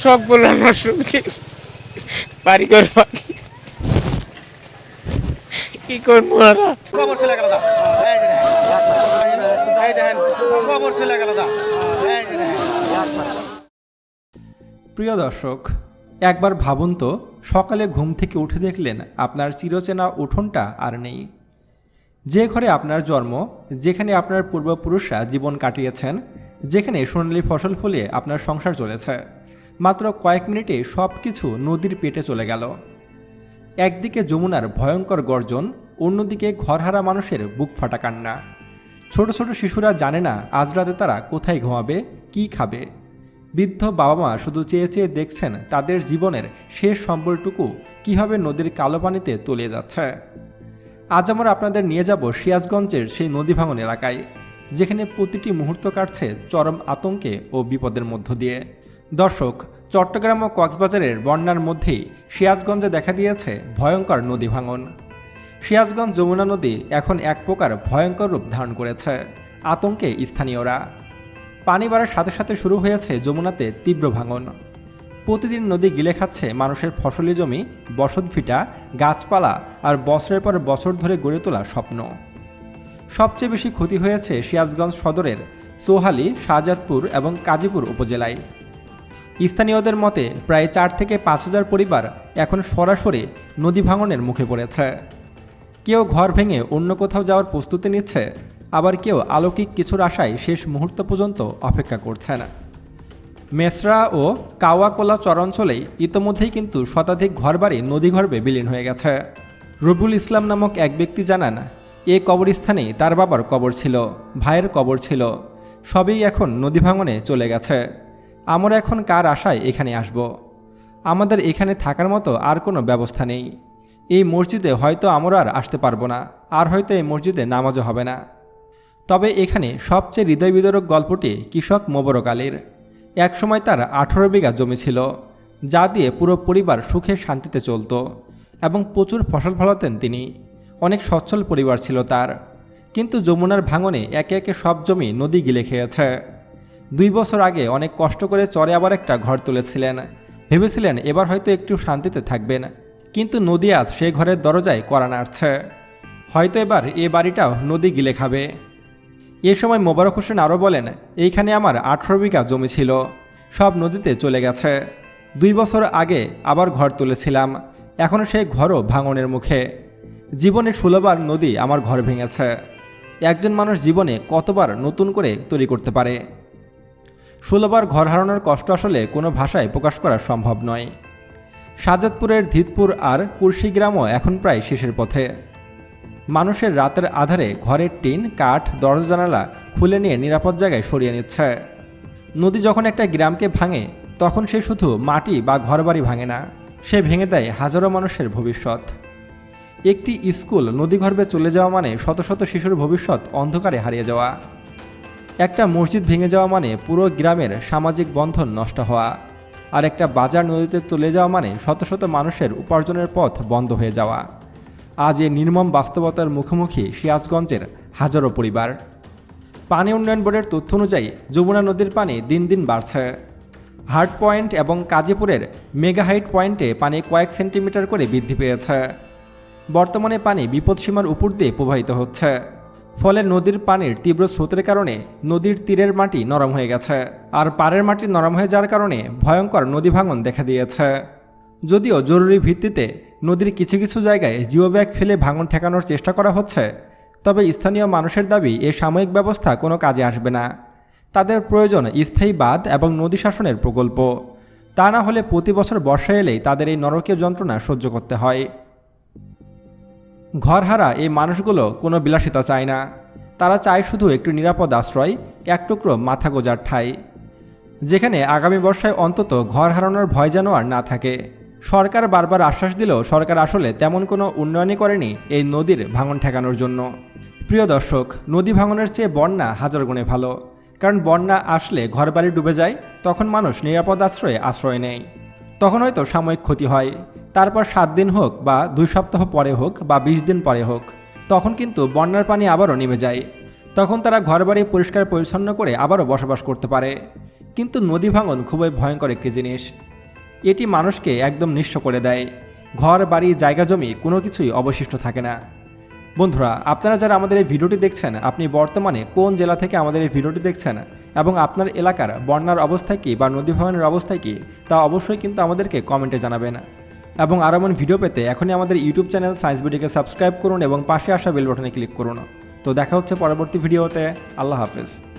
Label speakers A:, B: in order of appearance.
A: সবগুলো আমার সবজি বাড়ি ঘর পাখি কি করবো ওরা।
B: খবর চলে গেল দা এই যে এই দেখেন খবর চলে গেল দা এই যে
C: প্রিয় দর্শক, একবার ভাবুন তো, সকালে ঘুম থেকে উঠে দেখলেন আপনার চিরচেনা উঠোনটা আর নেই। যে ঘরে আপনার জন্ম, যেখানে আপনার পূর্বপুরুষরা জীবন কাটিয়েছেন, যেখানে সোনালি ফসল ফলিয়ে আপনার সংসার চলেছে, মাত্র কয়েক মিনিটে সব কিছু নদীর পেটে চলে গেল। একদিকে যমুনার ভয়ঙ্কর গর্জন, অন্যদিকে ঘরহারা মানুষের বুক ফাটা কান্না। ছোট ছোট শিশুরা জানে না আজ রাতে তারা কোথায় ঘুমাবে, কি খাবে। বৃদ্ধ বাবা মা শুধু চেয়ে চেয়ে দেখছেন তাদের জীবনের শেষ সম্বলটুকু কীভাবে নদীর কালো পানিতে তলিয়ে যাচ্ছে। আজ আমরা আপনাদের নিয়ে যাব সিরাজগঞ্জের সেই নদী ভাঙন এলাকায়, যেখানে প্রতিটি মুহূর্ত কাটছে চরম আতঙ্কে ও বিপদের মধ্য দিয়ে। দর্শক, চট্টগ্রাম ও কক্সবাজারের বন্যার মধ্যেই সিরাজগঞ্জে দেখা দিয়েছে ভয়ঙ্কর নদী ভাঙন। সিরাজগঞ্জ যমুনা নদী এখন এক প্রকার ভয়ঙ্কর রূপ ধারণ করেছে। আতঙ্কে স্থানীয়রা। পানি বাড়ার সাথে সাথে শুরু হয়েছে যমুনাতে তীব্র ভাঙন। প্রতিদিন নদী গিলে খাচ্ছে মানুষের ফসলি জমি, বসতভিটা, গাছপালা আর বছরের পর বছর ধরে গড়ে তোলা স্বপ্ন। সবচেয়ে বেশি ক্ষতি হয়েছে সিরাজগঞ্জ সদরের চৌহালি, শাহজাদপুর এবং কাজীপুর উপজেলায়। স্থানীয়দের মতে প্রায় 4 থেকে 5 হাজার পরিবার এখন সরাসরি নদী ভাঙনের মুখে পড়েছে। কেউ ঘর ভেঙে অন্য কোথাও যাওয়ার প্রস্তুতি নিচ্ছে, আবার কেউ অলৌকিক কিছুর আশায় শেষ মুহূর্ত পর্যন্ত অপেক্ষা করছেন। মেসরা ও কাওয়াকোলা চরাঞ্চলেই ইতোমধ্যেই কিন্তু শতাধিক ঘরবাড়ি নদীগর্ভে বিলীন হয়ে গেছে। রবিউল ইসলাম নামক এক ব্যক্তি জানান, এ কবরস্থানেই তার বাবার কবর ছিল, ভাইয়ের কবর ছিল, সবই এখন নদী ভাঙনে চলে গেছে। আমরা এখন কার আশায় এখানে আসব? আমাদের এখানে থাকার মতো আর কোনো ব্যবস্থা নেই। এই মসজিদে হয়তো আমরা আর আসতে পারবো না, আর হয়তো এই মসজিদে নামাজও হবে না। তবে এখানে সবচেয়ে হৃদয় বিদারক গল্পটি কৃষক মোবারক আলীর। একসময় তার 18 বিঘা জমি ছিল, যা দিয়ে পুরো পরিবার সুখে শান্তিতে চলত এবং প্রচুর ফসল ফলাতেন তিনি। অনেক সচ্ছল পরিবার ছিল তার। কিন্তু যমুনার ভাঙনে একে একে সব জমি নদী গিলে খেয়েছে। 2 বছর আগে অনেক কষ্ট করে চরে আবার একটা ঘর তুলেছিলেন। ভেবেছিলেন এবার হয়তো একটু শান্তিতে থাকবেন, কিন্তু নদী আজ সে ঘরের দরজায় কড়া নাড়ছে। হয়তো এবার এ বাড়িটাও নদী গিলে খাবে। এ সময় মোবারক হোসেন আরও বলেন, এইখানে আমার 18 বিঘা জমি ছিল, সব নদীতে চলে গেছে। 2 বছর আগে আবার ঘর তুলেছিলাম, এখন সেই ঘরও ভাঙনের মুখে। জীবনে 16 বার নদী আমার ঘর ভেঙেছে। একজন মানুষ জীবনে কতবার নতুন করে তৈরি করতে পারে? 16 বার ঘর হারানোর কষ্ট আসলে কোনো ভাষায় প্রকাশ করা সম্ভব নয়। শাহজাদপুরের ধিতপুর আর কুর্শি গ্রামও এখন প্রায় শেষের পথে। মানুষের রাতের আধারে ঘরের টিন, কাঠ, দরজা জানালা খুলে নিয়ে নিরাপদ জায়গায় সরিয়ে নিচ্ছে। নদী যখন একটা গ্রামকে ভাঙে, তখন সে শুধু মাটি বা ঘরবাড়ি ভাঙে না, সে ভেঙে দেয় হাজারো মানুষের ভবিষ্যৎ। একটি স্কুল নদীগর্ভে চলে যাওয়া মানে শত শত শিশুর ভবিষ্যৎ অন্ধকারে হারিয়ে যাওয়া। একটা মসজিদ ভেঙে যাওয়া মানে পুরো গ্রামের সামাজিক বন্ধন নষ্ট হওয়া। আর একটা বাজার নদীতে চলে যাওয়া মানে শত শত মানুষের উপার্জনের পথ বন্ধ হয়ে যাওয়া। আজ এই নির্মম বাস্তবতার মুখোমুখি সিরাজগঞ্জের হাজারো পরিবার। পানি উন্নয়ন বোর্ডের তথ্য অনুযায়ী যমুনা নদীর পানি দিন দিন বাড়ছে। হার্ট পয়েন্ট এবং কাজীপুরের মেগা হাইট পয়েন্টে পানি কয়েক সেন্টিমিটার করে বৃদ্ধি পেয়েছে। বর্তমানে পানি বিপদসীমার উপর দিয়ে প্রবাহিত হচ্ছে। ফলে নদীর পানির তীব্র স্রোতের কারণে নদীর তীরের মাটি নরম হয়ে গেছে, আর পাড়ের মাটি নরম হয়ে যাওয়ার কারণে ভয়ঙ্কর নদী ভাঙন দেখা দিয়েছে। যদিও জরুরি ভিত্তিতে নদীর কিছু কিছু জায়গায় জিও ব্যাগ ফেলে ভাঙন ঠেকানোর চেষ্টা করা হচ্ছে, তবে স্থানীয় মানুষের দাবি এ সাময়িক ব্যবস্থা কোনো কাজে আসবে না। তাদের প্রয়োজন স্থায়ী বাঁধ এবং নদী শাসনের প্রকল্প। তা না হলে প্রতি বছর বর্ষা এলেই তাদের এই নরকীয় যন্ত্রণা সহ্য করতে হয়। ঘরহারা এই মানুষগুলো কোনো বিলাসিতা চায় না। তারা চায় শুধু একটু নিরাপদ আশ্রয়, এক টুকরো মাথা গোজার ঠাঁই, যেখানে আগামী বর্ষায় অন্তত ঘর হারানোর ভয় যেন আর না থাকে। সরকার বারবার আশ্বাস দিলেও সরকার আসলে তেমন কোনো উন্নয়নই করেনি এই নদীর ভাঙন ঠেকানোর জন্য। প্রিয় দর্শক, নদী ভাঙনের চেয়ে বন্যা হাজার গুণে ভালো, কারণ বন্যা আসলে ঘরবাড়ি ডুবে যায়, তখন মানুষ নিরাপদ আশ্রয় নেয়। তখন হয়তো সাময়িক ক্ষতি হয়, তারপর 7 দিন হোক বা 2 সপ্তাহ পরে হোক বা 20 দিন পরে হোক, তখন কিন্তু বন্যার পানি আবারও নেমে যায়। তখন তারা ঘরবাড়ি পরিষ্কার পরিচ্ছন্ন করে আবারও বসবাস করতে পারে। কিন্তু নদী ভাঙন খুবই ভয়ঙ্কর একটি জিনিস। এটি মানুষকে একদম নিঃস্ব করে দেয়। ঘর বাড়ি জায়গা জমি কোনো কিছুই অবশিষ্ট থাকে না। বন্ধুরা, আপনারা যারা আমাদের এই ভিডিওটি দেখছেন, আপনি বর্তমানে কোন জেলা থেকে আমাদের এই ভিডিওটি দেখছেন এবং আপনার এলাকার বন্যার অবস্থা কী বা নদী ভাঙনের অবস্থা কী তা অবশ্যই কিন্তু আমাদেরকে কমেন্টে জানাবেন। এবং আরও এমন ভিডিও পেতে এখনই আমাদের ইউটিউব চ্যানেল সায়েন্স ভিডিওকে সাবস্ক্রাইব করুন এবং পাশে আসা বেল বাটনে ক্লিক করুন। তো দেখা হচ্ছে পরবর্তী ভিডিওতে। আল্লাহ হাফেজ।